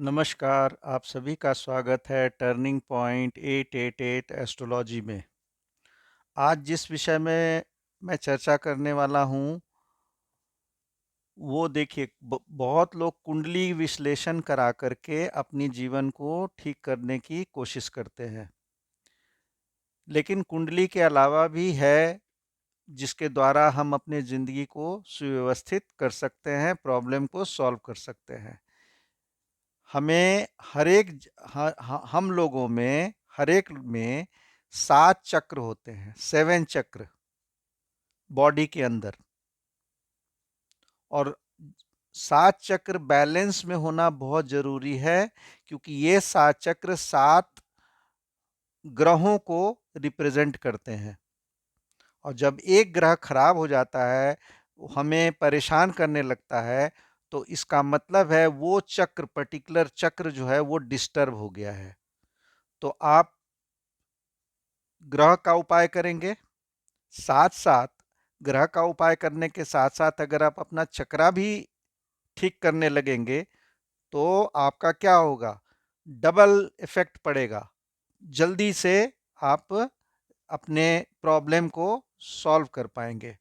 नमस्कार, आप सभी का स्वागत है टर्निंग पॉइंट 888 एस्ट्रोलॉजी में। आज जिस विषय में मैं चर्चा करने वाला हूँ, वो देखिए बहुत लोग कुंडली विश्लेषण करा करके अपनी जीवन को ठीक करने की कोशिश करते हैं। लेकिन कुंडली के अलावा भी है जिसके द्वारा हम अपनी ज़िंदगी को सुव्यवस्थित कर सकते हैं, प्रॉब्लम को सॉल्व कर सकते हैं। हमें हर एक हम लोगों में हर एक में 7 चक्र होते हैं, 7 चक्र बॉडी के अंदर। और 7 चक्र बैलेंस में होना बहुत जरूरी है, क्योंकि ये 7 चक्र 7 ग्रहों को रिप्रेजेंट करते हैं। और जब एक ग्रह खराब हो जाता है, हमें परेशान करने लगता है, तो इसका मतलब है वो चक्र, पर्टिकुलर चक्र जो है वो डिस्टर्ब हो गया है। तो आप ग्रह का उपाय करेंगे, साथ साथ ग्रह का उपाय करने के साथ साथ अगर आप अपना चक्रा भी ठीक करने लगेंगे, तो आपका क्या होगा, डबल इफेक्ट पड़ेगा। जल्दी से आप अपने प्रॉब्लम को सॉल्व कर पाएंगे।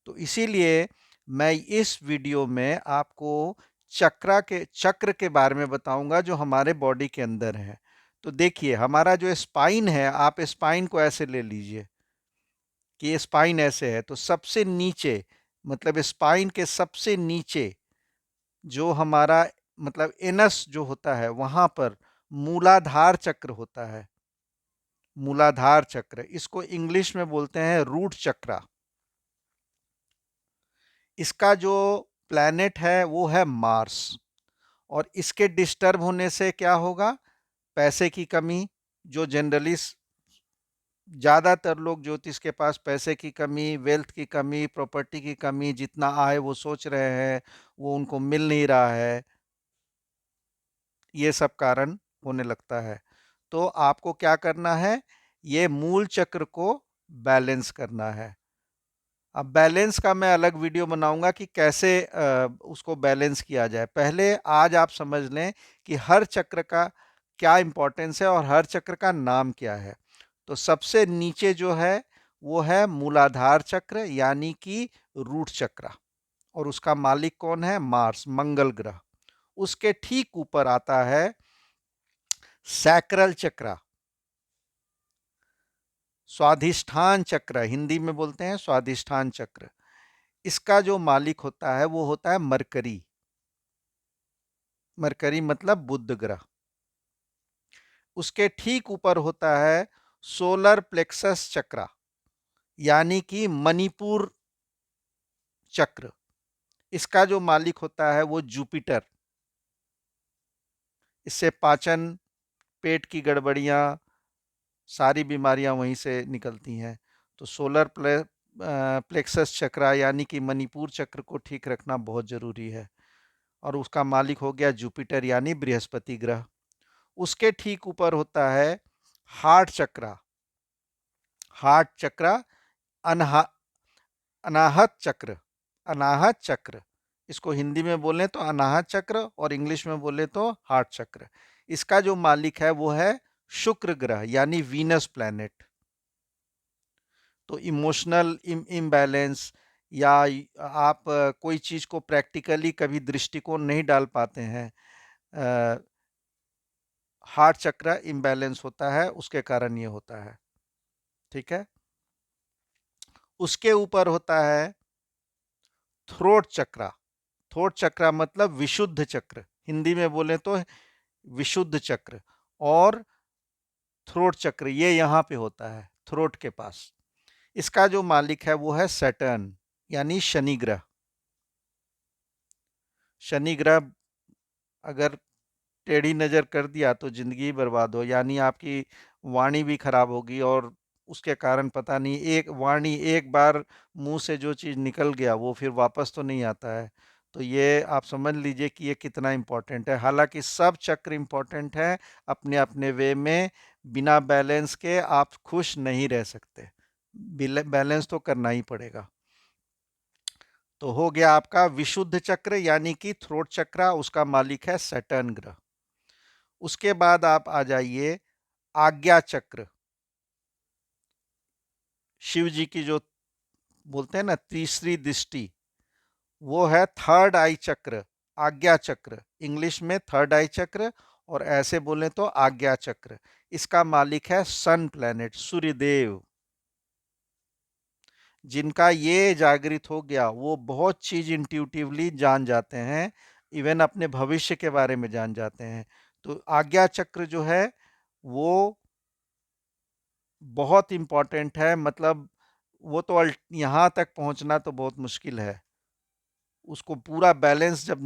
तो इसीलिए मैं इस वीडियो में आपको चक्र के बारे में बताऊंगा जो हमारे बॉडी के अंदर है। तो देखिए, हमारा जो स्पाइन है, आप स्पाइन को ऐसे ले लीजिए कि स्पाइन ऐसे है, तो सबसे नीचे, मतलब स्पाइन के सबसे नीचे जो हमारा, मतलब एनस जो होता है, वहां पर मूलाधार चक्र होता है। मूलाधार चक्र, इसको इंग्लिश में बोलते हैं रूट चक्रा। इसका जो प्लैनेट है वो है मार्स। और इसके डिस्टर्ब होने से क्या होगा, पैसे की कमी, जो जनरली ज़्यादातर लोग ज्योतिष के पास पैसे की कमी, वेल्थ की कमी, प्रॉपर्टी की कमी, जितना आए वो सोच रहे हैं, वो उनको मिल नहीं रहा है, ये सब कारण होने लगता है। तो आपको क्या करना है, ये मूल चक्र को बैलेंस करना है। अब बैलेंस का मैं अलग वीडियो बनाऊंगा कि कैसे उसको बैलेंस किया जाए। पहले आज आप समझ लें कि हर चक्र का क्या इंपॉर्टेंस है और हर चक्र का नाम क्या है। तो सबसे नीचे जो है वो है मूलाधार चक्र, यानी कि रूट चक्र। और उसका मालिक कौन है, मार्स, मंगल ग्रह। उसके ठीक ऊपर आता है सैक्रल चक्र, स्वाधिष्ठान चक्र, हिंदी में बोलते हैं स्वाधिष्ठान चक्र। इसका जो मालिक होता है वो होता है मरकरी। मरकरी मतलब बुध ग्रह। उसके ठीक ऊपर होता है सोलर प्लेक्सस चक्र, यानी कि मणिपुर चक्र। इसका जो मालिक होता है वो जुपिटर। इससे पाचन, पेट की गड़बड़ियां, सारी बीमारियां वहीं से निकलती हैं। तो सोलर प्लेक्सस चक्र यानी कि मणिपुर चक्र को ठीक रखना बहुत जरूरी है। और उसका मालिक हो गया जुपिटर, यानी बृहस्पति ग्रह। उसके ठीक ऊपर होता है हार्ट चक्र। हार्ट चक्र, अनहा अनाहत चक्र, अनाहत चक्र। इसको हिंदी में बोले तो अनाहत चक्र और इंग्लिश में बोले तो हार्ट चक्र। इसका जो मालिक है वो है शुक्र ग्रह, यानी वीनस प्लैनेट। तो इमोशनल इम्बैलेंस, या आप कोई चीज को प्रैक्टिकली कभी दृष्टिकोण नहीं डाल पाते हैं, हार्ट चक्र इम्बैलेंस होता है, उसके कारण ये होता है। ठीक है। उसके ऊपर होता है थ्रोट चक्र। थ्रोट चक्र मतलब विशुद्ध चक्र, हिंदी में बोले तो विशुद्ध चक्र। और थ्रोट चक्र ये यहां पे होता है, थ्रोट के पास। इसका जो मालिक है वो है सैटर्न, यानी शनि ग्रह। शनि ग्रह अगर टेढ़ी नजर कर दिया तो जिंदगी बर्बाद हो, यानी आपकी वाणी भी खराब होगी। और उसके कारण पता नहीं, एक वाणी एक बार मुंह से जो चीज निकल गया वो फिर वापस तो नहीं आता है। तो ये आप समझ लीजिए कि ये कितना इंपॉर्टेंट है। हालांकि सब चक्र इंपॉर्टेंट है अपने अपने वे में। बिना बैलेंस के आप खुश नहीं रह सकते, बैलेंस तो करना ही पड़ेगा। तो हो गया आपका विशुद्ध चक्र, यानी कि थ्रोट चक्र, उसका मालिक है सैटर्न ग्रह। उसके बाद आप आ जाइए आज्ञा चक्र। शिव जी की जो बोलते हैं ना तीसरी दृष्टि, वो है थर्ड आई चक्र, आज्ञा चक्र। इंग्लिश में थर्ड आई चक्र, और ऐसे बोले तो आज्ञा चक्र। इसका मालिक है सन प्लैनेट, सूर्यदेव। जिनका ये जागृत हो गया वो बहुत चीज इंट्यूटिवली जान जाते हैं, इवन अपने भविष्य के बारे में जान जाते हैं। तो आज्ञा चक्र जो है वो बहुत इंपॉर्टेंट है। मतलब वो तो यहां तक पहुंचना तो बहुत मुश्किल है। उसको पूरा बैलेंस जब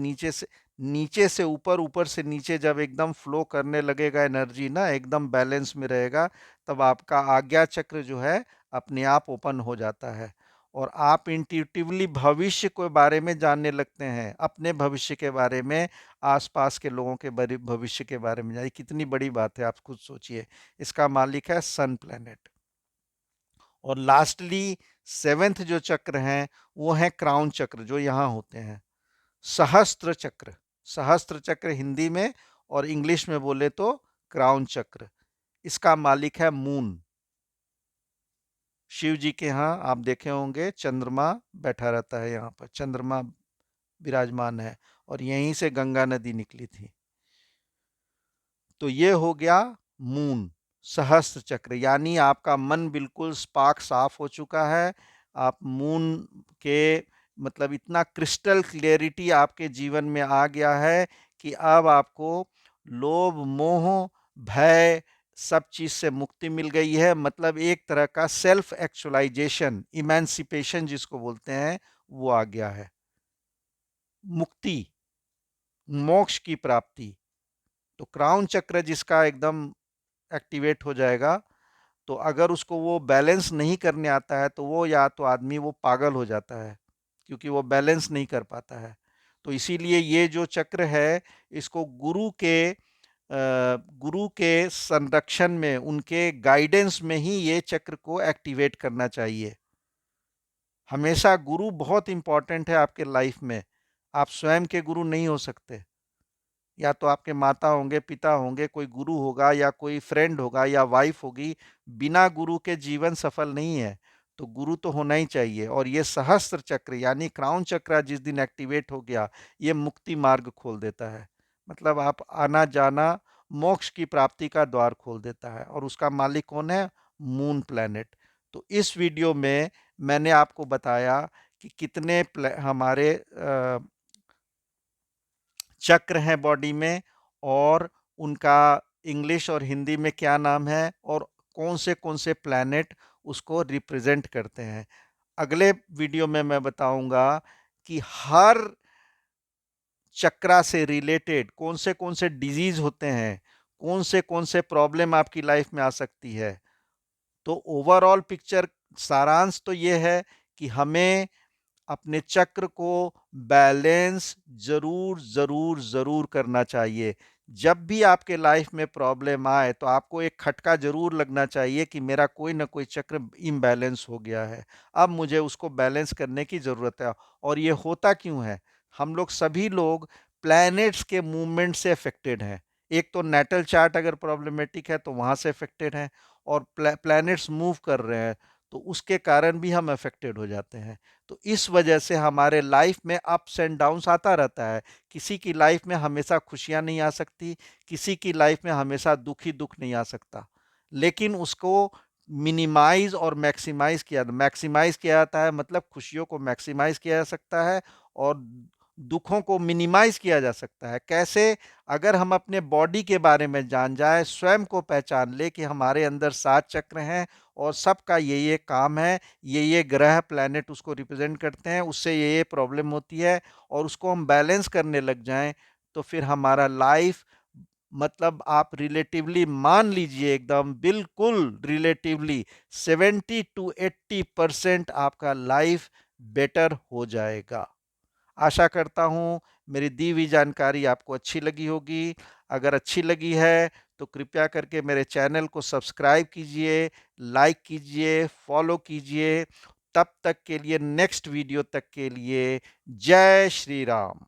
नीचे से ऊपर, ऊपर से नीचे जब एकदम फ्लो करने लगेगा एनर्जी ना, एकदम बैलेंस में रहेगा, तब आपका आज्ञा चक्र जो है अपने आप ओपन हो जाता है। और आप इंट्यूटिवली भविष्य के बारे में जानने लगते हैं, अपने भविष्य के बारे में, आसपास के लोगों के भविष्य के बारे में। कितनी बड़ी बात है, आप खुद सोचिए। इसका मालिक है सन प्लैनेट। और लास्टली सेवेंथ जो चक्र हैं वो है क्राउन चक्र, जो यहाँ होते हैं। सहस्त्र चक्र, सहस्त्र चक्र हिंदी में, और इंग्लिश में बोले तो क्राउन चक्र। इसका मालिक है मून। शिव जी के यहाँ आप देखे होंगे चंद्रमा बैठा रहता है, यहाँ पर चंद्रमा विराजमान है, और यहीं से गंगा नदी निकली थी। तो ये हो गया मून, सहस्त्र चक्र। यानी आपका मन बिल्कुल स्पार्क साफ हो चुका है। आप मून के मतलब इतना क्रिस्टल क्लियरिटी आपके जीवन में आ गया है कि अब आपको लोभ, मोह, भय, सब चीज से मुक्ति मिल गई है। मतलब एक तरह का सेल्फ एक्चुअलाइजेशन, इमेंसिपेशन जिसको बोलते हैं, वो आ गया है। मुक्ति, मोक्ष की प्राप्ति। तो क्राउन चक्र जिसका एकदम एक्टिवेट हो जाएगा, तो अगर उसको वो बैलेंस नहीं करने आता है तो वो या तो आदमी वो पागल हो जाता है, क्योंकि वो बैलेंस नहीं कर पाता है। तो इसीलिए ये जो चक्र है, इसको गुरु के संरक्षण में, उनके गाइडेंस में ही ये चक्र को एक्टिवेट करना चाहिए। हमेशा गुरु बहुत इंपॉर्टेंट है आपके लाइफ में। आप स्वयं के गुरु नहीं हो सकते। या तो आपके माता होंगे, पिता होंगे, कोई गुरु होगा, या कोई फ्रेंड होगा, या वाइफ होगी। बिना गुरु के जीवन सफल नहीं है। तो गुरु तो होना ही चाहिए। और ये सहस्त्र चक्र यानी क्राउन चक्र जिस दिन एक्टिवेट हो गया, ये मुक्ति मार्ग खोल देता है। मतलब आप आना जाना, मोक्ष की प्राप्ति का द्वार खोल देता है। और उसका मालिक कौन है? Moon planet. तो इस वीडियो में मैंने आपको बताया कि कितने हमारे चक्र हैं बॉडी में, और उनका इंग्लिश और हिंदी में क्या नाम है, और कौन से प्लैनेट उसको रिप्रेजेंट करते हैं। अगले वीडियो में मैं बताऊंगा कि हर चक्रा से रिलेटेड कौन से डिजीज होते हैं, कौन से प्रॉब्लम आपकी लाइफ में आ सकती है। तो ओवरऑल पिक्चर, सारांश तो ये है कि हमें अपने चक्र को बैलेंस जरूर जरूर जरूर करना चाहिए। जब भी आपके लाइफ में प्रॉब्लम आए तो आपको एक खटका जरूर लगना चाहिए कि मेरा कोई ना कोई चक्र इम्बैलेंस हो गया है, अब मुझे उसको बैलेंस करने की जरूरत है। और ये होता क्यों है? हम लोग सभी लोग प्लैनेट्स के मूवमेंट से अफेक्टेड हैं। एक तो नेटल चार्ट अगर प्रॉब्लमेटिक है तो वहां से अफेक्टेड है, और प्लैनेट्स मूव कर रहे हैं तो उसके कारण भी हम अफेक्टेड हो जाते हैं। तो इस वजह से हमारे लाइफ में अप्स एंड डाउन्स आता रहता है। किसी की लाइफ में हमेशा खुशियां नहीं आ सकती, किसी की लाइफ में हमेशा दुख ही दुख नहीं आ सकता। लेकिन उसको मिनिमाइज और मैक्सिमाइज किया जाता है। मतलब खुशियों को मैक्सिमाइज किया जा सकता है, और दुखों को मिनिमाइज किया जा सकता है। कैसे? अगर हम अपने बॉडी के बारे में जान जाए, स्वयं को पहचान ले कि हमारे अंदर 7 चक्र हैं, और सबका ये काम है, ये ग्रह प्लैनेट उसको रिप्रेजेंट करते हैं, उससे ये प्रॉब्लम होती है, और उसको हम बैलेंस करने लग जाएं, तो फिर हमारा लाइफ, मतलब आप रिलेटिवली मान लीजिए, एकदम बिल्कुल रिलेटिवली 70 to 80% आपका लाइफ बेटर हो जाएगा। आशा करता हूँ मेरी दी हुई जानकारी आपको अच्छी लगी होगी। अगर अच्छी लगी है तो कृपया करके मेरे चैनल को सब्सक्राइब कीजिए, लाइक कीजिए, फॉलो कीजिए। तब तक के लिए, नेक्स्ट वीडियो तक के लिए, जय श्री राम।